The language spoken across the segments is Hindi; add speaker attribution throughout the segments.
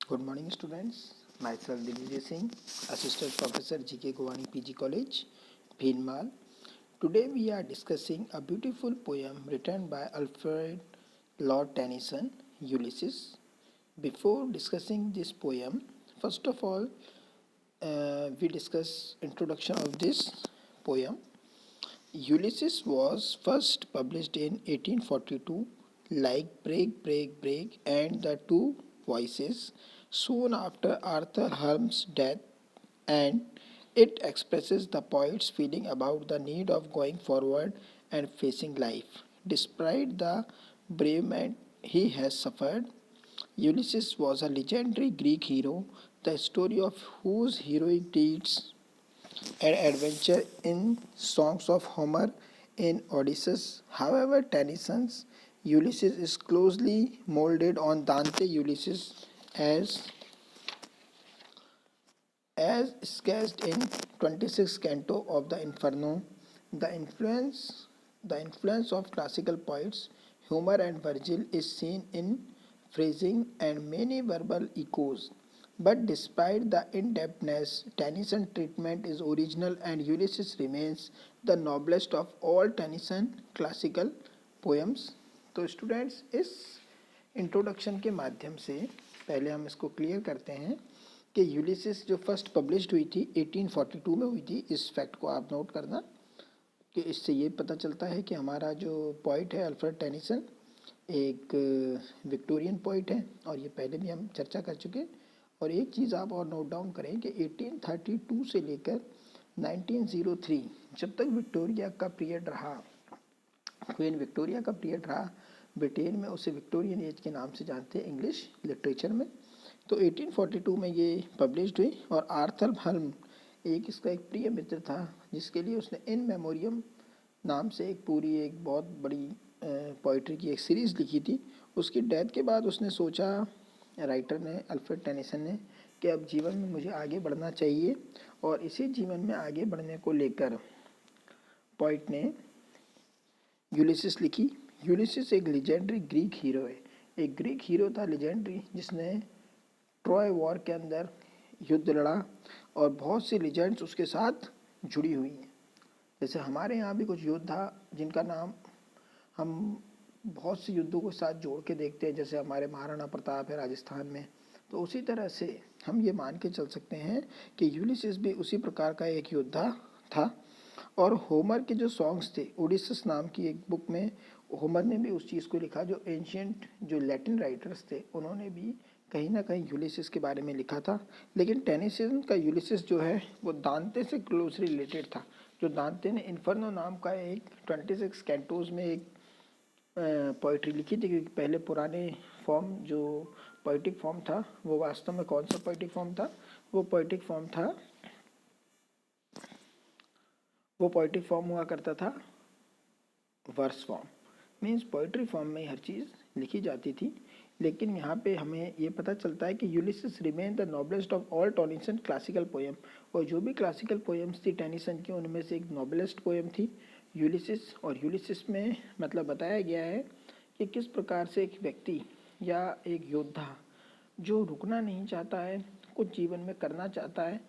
Speaker 1: Good morning, students. Myself Digvijay Singh, Assistant Professor GK Govani PG College, Bhinmal. Today we are discussing a beautiful poem written by Alfred Lord Tennyson, Ulysses. Before discussing this poem, first of all, we discuss introduction of this poem. Ulysses was first published in 1842, like Break, Break, Break and The Two Voices, soon after Arthur Holmes' death, and it expresses the poet's feeling about the need of going forward and facing life. Despite the bereavement he has suffered, Ulysses was a legendary Greek hero, the story of whose heroic deeds and adventure in songs of Homer in Odysseus. However, Tennyson's Ulysses is closely molded on Dante Ulysses as sketched in 26th canto of the Inferno. The influence the influence of classical poets Homer and Virgil is seen in phrasing and many verbal echoes. But despite the in-depthness, Tennyson's treatment is original and Ulysses remains the noblest of all Tennyson classical poems. तो स्टूडेंट्स इस इंट्रोडक्शन के माध्यम से पहले हम इसको क्लियर करते हैं कि यूलिसिस जो फर्स्ट पब्लिश्ड हुई थी 1842 में हुई थी। इस फैक्ट को आप नोट करना कि इससे ये पता चलता है कि हमारा जो पोइट है अल्फ्रेड टेनिसन एक विक्टोरियन पोइट है और ये पहले भी हम चर्चा कर चुके। और एक चीज़ आप और नोट डाउन करें कि 1832 से लेकर 1903 जब तक विक्टोरिया का पीरियड रहा, क्वीन विक्टोरिया का पीरियड रहा, ब्रिटेन में उसे विक्टोरियन एज के नाम से जानते हैं इंग्लिश लिटरेचर में। तो 1842 में ये पब्लिश्ड हुई और आर्थर हल्म इसका एक प्रिय मित्र था जिसके लिए उसने इन मेमोरियम नाम से एक बहुत बड़ी पोइट्री की एक सीरीज़ लिखी थी। उसकी डेथ के बाद उसने सोचा, राइटर ने अल्फ्रेड टेनिसन ने, कि अब जीवन में मुझे आगे बढ़ना चाहिए और इसी जीवन में आगे बढ़ने को लेकर पोइट ने यूलिसिस लिखी। यूलिसिस एक लेजेंडरी ग्रीक हीरो है, एक ग्रीक हीरो था लेजेंडरी जिसने ट्रॉय वॉर के अंदर युद्ध लड़ा और बहुत सी लेजेंड्स उसके साथ जुड़ी हुई हैं। जैसे हमारे यहाँ भी कुछ योद्धा जिनका नाम हम बहुत से युद्धों के साथ जोड़ के देखते हैं, जैसे हमारे महाराणा प्रताप है राजस्थान में, तो उसी तरह से हम ये मान के चल सकते हैं कि यूलिसिस भी उसी प्रकार का एक योद्धा था। और होमर के जो सॉन्ग्स थे, ओडिसस नाम की एक बुक में होमर ने भी उस चीज़ को लिखा, जो एंशियंट जो लैटिन राइटर्स थे उन्होंने भी कहीं ना कहीं यूलिसिस के बारे में लिखा था। लेकिन टेनिसन का यूलिसिस जो है वो दांते से क्लोजली रिलेटेड था। जो दांते ने इन्फर्नो नाम का एक 26 कैंटोज में एक पोइट्री लिखी थी, क्योंकि पहले पुराने फॉर्म जो पोइटिक फॉर्म था वो वास्तव में कौन सा पोइटिक फॉर्म था, वो पोइटिक फॉर्म हुआ करता था verse form. Means poetry form में हर चीज़ लिखी जाती थी। लेकिन यहाँ पे हमें ये पता चलता है कि Ulysses remain the noblest of all Tennyson classical poem. और जो भी क्लासिकल पोएम्स थी टेनिसन की, उनमें से एक नोबलेस्ट पोएम थी यूलिसिस। और यूलिसिस में मतलब बताया गया है कि किस प्रकार से एक व्यक्ति या एक योद्धा जो रुकना नहीं चाहता है, कुछ जीवन में करना चाहता है,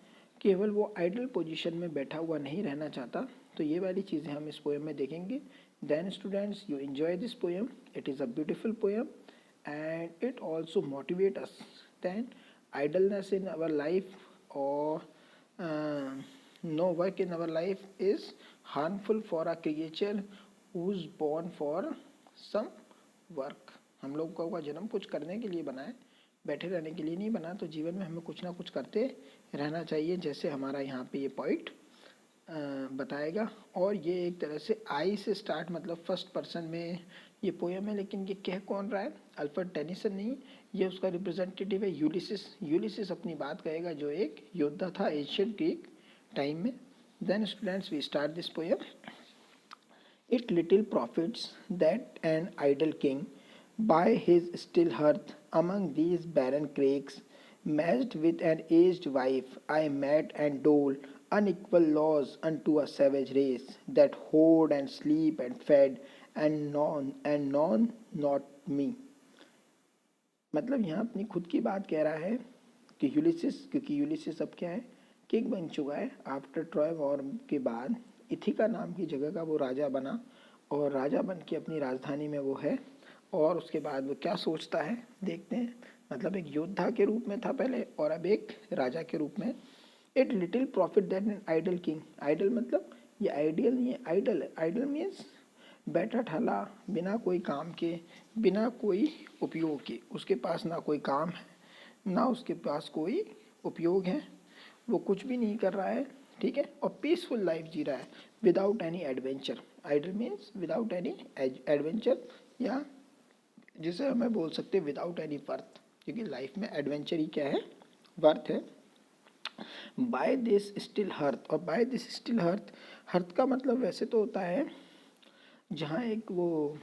Speaker 1: केवल वो आइडल पोजीशन में बैठा हुआ नहीं रहना चाहता। तो ये वाली चीज़ें हम इस पोएम में देखेंगे। Then students, you enjoy this poem, it is a beautiful poem and it also motivate us. Then idleness in our life or no work in our life is harmful for a creature who's born for some work. हम लोग का जन्म कुछ करने के लिए बना है, बैठे रहने के लिए नहीं बना। तो जीवन में हमें कुछ ना कुछ करते रहना चाहिए, जैसे हमारा यहाँ पे ये पॉइंट बताएगा। और ये एक तरह से आई से स्टार्ट, मतलब फर्स्ट पर्सन में ये पोएम है। लेकिन ये कह कौन रहा है? अल्फ्रेड टेनिसन नहीं, ये उसका रिप्रेजेंटेटिव है यूलिसिस। यूलिसिस अपनी बात कहेगा जो एक योद्धा था एशियन ग्रीक टाइम में। Then students, we start this poem. It little profits that an idle king by his still hearth among these barren crakes, matched with an aged wife, I met and dole unequal laws unto a savage race that hoard and sleep and fed and non not me. मतलब यहाँ अपनी खुद की बात कह रहा है कि यूलिसिस, क्योंकि यूलिसिस अब क्या है, किंग बन चुका है। आफ्टर ट्रॉय वॉर के बाद इथिका नाम की जगह का वो राजा बना, और राजा बन के अपनी राजधानी में वो है। और उसके बाद वो क्या सोचता है देखते हैं। मतलब एक योद्धा के रूप में था पहले, और अब एक राजा के रूप में। It little profit that an idle king. Idle मतलब ये आइडियल नहीं है, आइडल है। आइडल मीन्स बैठा ठला, बिना कोई काम के, बिना कोई उपयोग के। उसके पास ना कोई काम है, ना उसके पास कोई उपयोग है, वो कुछ भी नहीं कर रहा है, ठीक है। और पीसफुल लाइफ जी रहा है without any adventure. Idle means without any adventure, या जिसे हमें बोल सकते हैं विदाउट एनी वर्थ, क्योंकि लाइफ में एडवेंचर ही क्या है, वर्थ है। बाय दिस स्टिल हर्थ, और by this still hearth, hearth का मतलब वैसे तो होता है जहाँ एक वो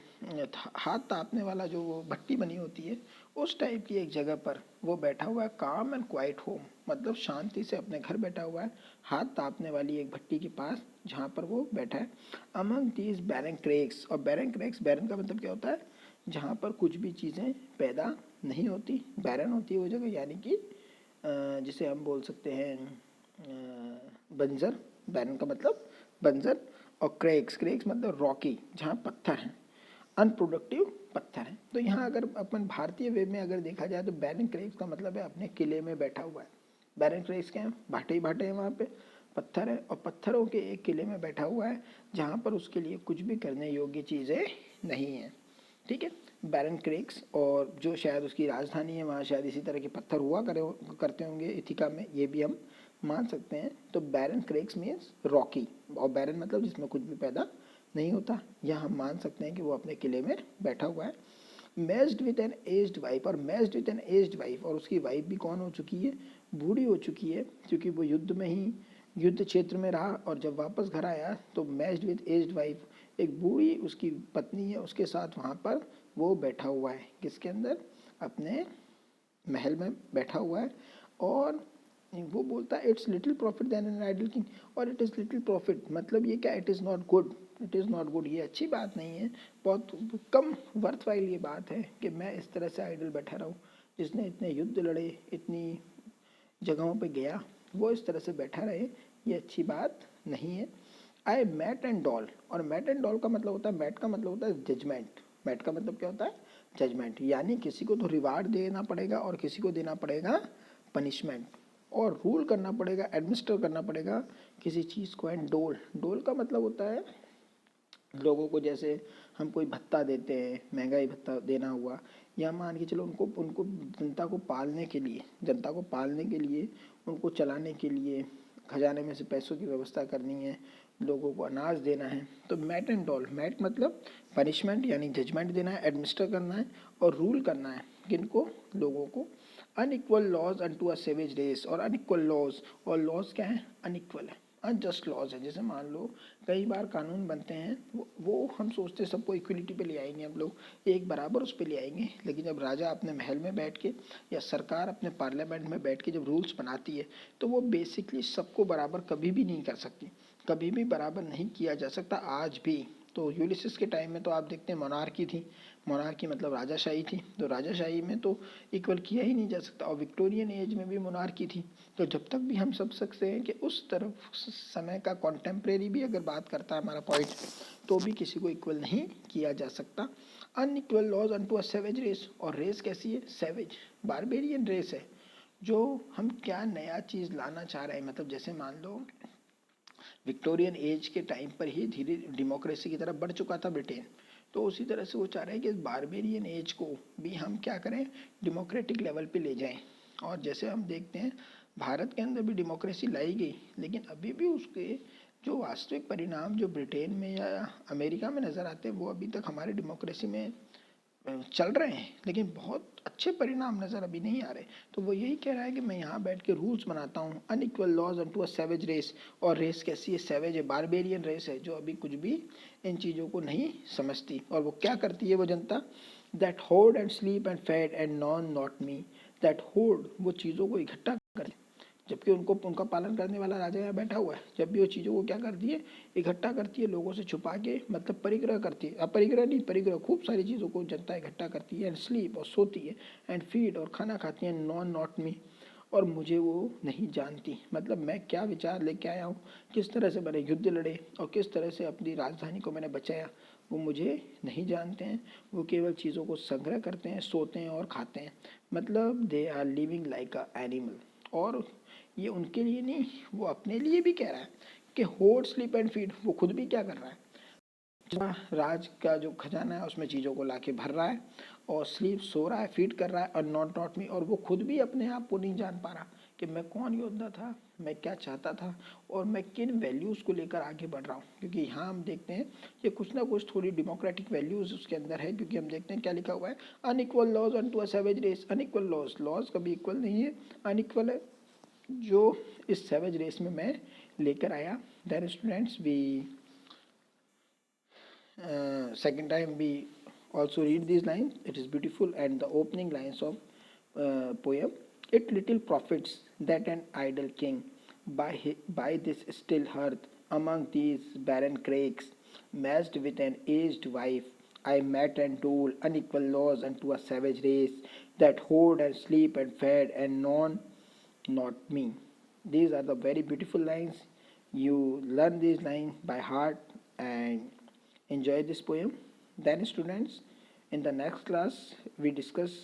Speaker 1: हाथ तापने वाला जो वो भट्टी बनी होती है, उस टाइप की एक जगह पर वो बैठा हुआ है। काम एंड क्वाइट होम, मतलब शांति से अपने घर बैठा हुआ है, हाथ तापने वाली एक भट्टी के पास जहाँ पर वो बैठा है। अमंग दीज बैरन क्रेक्स, और बैरन क्रेक्स, बैरन का मतलब क्या होता है, जहाँ पर कुछ भी चीज़ें पैदा नहीं होती, बैरन होती है वो जगह, यानी कि जिसे हम बोल सकते हैं बंजर। बैरन का मतलब बंजर। और क्रेक्स, क्रेक्स मतलब रॉकी, जहाँ पत्थर हैं, अनप्रोडक्टिव पत्थर हैं। तो यहाँ अगर अपन भारतीय वे में अगर देखा जाए तो बैरन क्रेक्स का मतलब है अपने किले में बैठा हुआ है। बैरन क्रेक्स क्या है, भाटे ही भाटे हैं वहाँ पे, पत्थर है, और पत्थरों के एक किले में बैठा हुआ है जहाँ पर उसके लिए कुछ भी करने योग्य चीज़ें नहीं हैं, ठीक है। बैरन क्रेक्स, और जो शायद उसकी राजधानी है वहाँ शायद इसी तरह के पत्थर हुआ करते होंगे इथिका में, ये भी हम मान सकते हैं। तो बैरन क्रेक्स मीन्स रॉकी, और बैरन मतलब जिसमें कुछ भी पैदा नहीं होता। यहाँ हम मान सकते हैं कि वो अपने किले में बैठा हुआ है। Matched with an aged wife, और matched with an aged wife, और उसकी वाइफ भी कौन हो चुकी है, बूढ़ी हो चुकी है, क्योंकि वो युद्ध में ही, युद्ध क्षेत्र में रहा, और जब वापस घर आया तो मैच्ड विद एज्ड वाइफ, एक बूढ़ी उसकी पत्नी है, उसके साथ वहाँ पर वो बैठा हुआ है, किसके अंदर, अपने महल में बैठा हुआ है। और वो बोलता है it's little profit then an idle king, और इट इज़ लिटिल प्रॉफिट मतलब ये क्या, it is not good, it is not good, ये अच्छी बात नहीं है, बहुत कम वर्थ वाइल ये बात है कि मैं इस तरह से आइडल बैठा रहूँ। जिसने इतने युद्ध लड़े, इतनी जगहों पे गया, वो इस तरह से बैठा रहे, ये अच्छी बात नहीं है। आई मैट एंड डॉल, और मैट एंड डॉल का मतलब होता है, मैट का मतलब होता है जजमेंट, मैट का मतलब क्या होता है, जजमेंट, यानी किसी को तो रिवार्ड देना पड़ेगा और किसी को देना पड़ेगा पनिशमेंट, और रूल करना पड़ेगा, एडमिनिस्टर करना पड़ेगा किसी चीज़ को। एंड डोल, डोल का मतलब होता है लोगों को, जैसे हम कोई भत्ता देते हैं, महंगाई भत्ता देना हुआ, या मान के चलो उनको उनको जनता को पालने के लिए, जनता को पालने के लिए, उनको चलाने के लिए खजाने में से पैसों की व्यवस्था करनी है, लोगों को अनाज देना है। तो मैट एंड डॉल, मैट मतलब पनिशमेंट यानी जजमेंट देना है, एडमिनिस्टर करना है, और रूल करना है किनको, लोगों को। अनइक्वल लॉज अनटू अ सेवेज रेस, और अनइक्वल लॉज, और लॉज क्या है, अनइक्वल है, अनजस्ट लॉज है। जैसे मान लो कई बार कानून बनते हैं, वो हम सोचते हैं सबको इक्वलिटी पे ले आएंगे, हम लोग एक बराबर उस पे ले आएंगे, लेकिन जब राजा अपने महल में बैठ के या सरकार अपने पार्लियामेंट में बैठ के जब रूल्स बनाती है, तो वो बेसिकली सबको बराबर कभी भी नहीं कर सकती, कभी भी बराबर नहीं किया जा सकता आज भी। तो यूलिसिस के टाइम में तो आप देखते हैं मोनार्की थी, मोनार्की मतलब राजाशाही थी, तो राजाशाही में तो इक्वल किया ही नहीं जा सकता। और विक्टोरियन एज में भी मोनार्की थी। तो जब तक भी हम सब सकते हैं कि उस तरफ समय का कॉन्टेम्प्रेरी भी अगर बात करता है हमारा पॉइंट, तो भी किसी को इक्वल नहीं किया जा सकता। अनइक्वल लॉज अनटू अ सेवेज रेस, और रेस कैसी है, सेवेज, बारबेरियन रेस है। जो हम क्या नया चीज़ लाना चाह रहे हैं, मतलब जैसे मान लो विक्टोरियन एज के टाइम पर ही धीरे डेमोक्रेसी की तरफ बढ़ चुका था ब्रिटेन, तो उसी तरह से वो चाह रहे हैं कि इस बारबेरियन एज को भी हम क्या करें, डेमोक्रेटिक लेवल पे ले जाएं। और जैसे हम देखते हैं भारत के अंदर भी डेमोक्रेसी लाई गई, लेकिन अभी भी उसके जो वास्तविक परिणाम जो ब्रिटेन में या अमेरिका में नज़र आते हैं, वो अभी तक हमारे डेमोक्रेसी में चल रहे हैं, लेकिन बहुत अच्छे परिणाम नज़र अभी नहीं आ रहे। तो वो यही कह रहा है कि मैं यहाँ बैठ के रूल्स बनाता हूँ, अनइक्वल लॉज अनटू अ सेवेज रेस, और रेस कैसी है, सेवेज है, बारबेरियन रेस है, जो अभी कुछ भी इन चीज़ों को नहीं समझती। और वो क्या करती है वो जनता, that hoard and sleep and feed and know not me, that hoard वो चीज़ों को इकट्ठा करती, जबकि उनका पालन करने वाला राजा यहाँ बैठा हुआ है। जब भी वो चीज़ों को क्या करती है, इकट्ठा करती है, लोगों से छुपा के, मतलब परिग्रह करती है, अपरिग्रह नहीं, परिग्रह, खूब सारी चीज़ों को जनता इकट्ठा करती है, एंड स्लीप, और सोती है, एंड फीड, और खाना खाती है, नॉन नॉट मी, और मुझे वो नहीं जानती। मतलब मैं क्या विचार लेके आया हूँ, किस तरह से मैंने युद्ध लड़े और किस तरह से अपनी राजधानी को मैंने बचाया, वो मुझे नहीं जानते हैं। वो केवल चीज़ों को संग्रह करते हैं, सोते हैं और खाते हैं। मतलब they are living like a animal. और ये उनके लिए नहीं, वो अपने लिए भी कह रहा है कि होड स्लीप एंड फीड। वो खुद भी क्या कर रहा है, राज का जो खजाना है उसमें चीज़ों को लाके भर रहा है, और स्लीप, सो रहा है, फीड कर रहा है, और नॉट नॉट मी, और वो खुद भी अपने आप को नहीं जान पा रहा कि मैं कौन योद्धा था, मैं क्या चाहता था, और मैं किन वैल्यूज़ को लेकर आगे बढ़ रहा हूँ। क्योंकि यहाँ हम देखते हैं ये कुछ ना कुछ थोड़ी डेमोक्रेटिक वैल्यूज़ उसके अंदर है। क्योंकि हम देखते हैं क्या लिखा हुआ है, unequal laws unto a savage race. Unequal laws, laws कभी इक्वल नहीं है, अनइक्वल है, जो इस सैवेज रेस में मैं लेकर आया। Then students we second time we also read these lines. It is beautiful, and the opening lines of poem, it little profits that an idle king by this still hearth among these barren crakes, matched with an aged wife, I met and told unequal laws unto a savage race that hoard and sleep and fed and known not me. These are the very beautiful lines. You learn these lines by heart and enjoy this poem. Then, students, in the next class, we discuss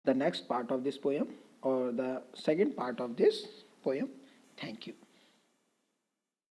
Speaker 1: the next part of this poem, or the second part of this poem. Thank you.